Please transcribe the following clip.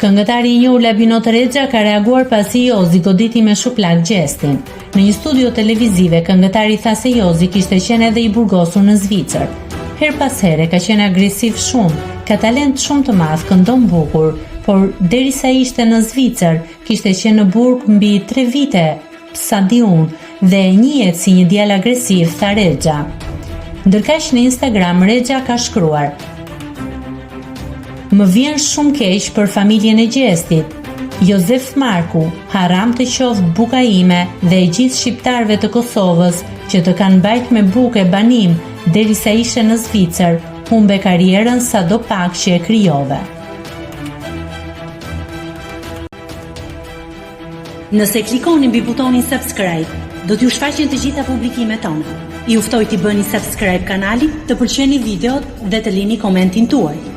Këngëtari i njohur Labinot Rexha ka reaguar pasi Jozi goditi me shuplak gjestin. Në një studio televizive, këngëtari tha se Jozi kishte qenë edhe i burgosur në Zvicër. Her pas here ka qenë agresiv shumë, ka talent shumë të madh, këndon bukur, por derisa ishte në Zvicër, kishte qenë në burg mbi 3 vite, sa di unë, dhe njihet si një djalë agresiv, tha Rexha. Ndërkaq në Instagram Rexha ka shkruar: "Më vjen shumë keq për familjen e gjestit. Jozef Marku, haram të qoftë buka ime dhe e gjithë shqiptarëve të Kosovës që të kanë mbajt me bukë banim derisa ishe në Zvicër, humbe karrierën sadopak që e krijove." Nëse klikoni mbi butonin subscribe, do t'ju shfaqen të gjitha publikimet tona. Ju ftoj t'i bëni subscribe kanalit, të pëlqeni videot dhe të lini komentin tuaj.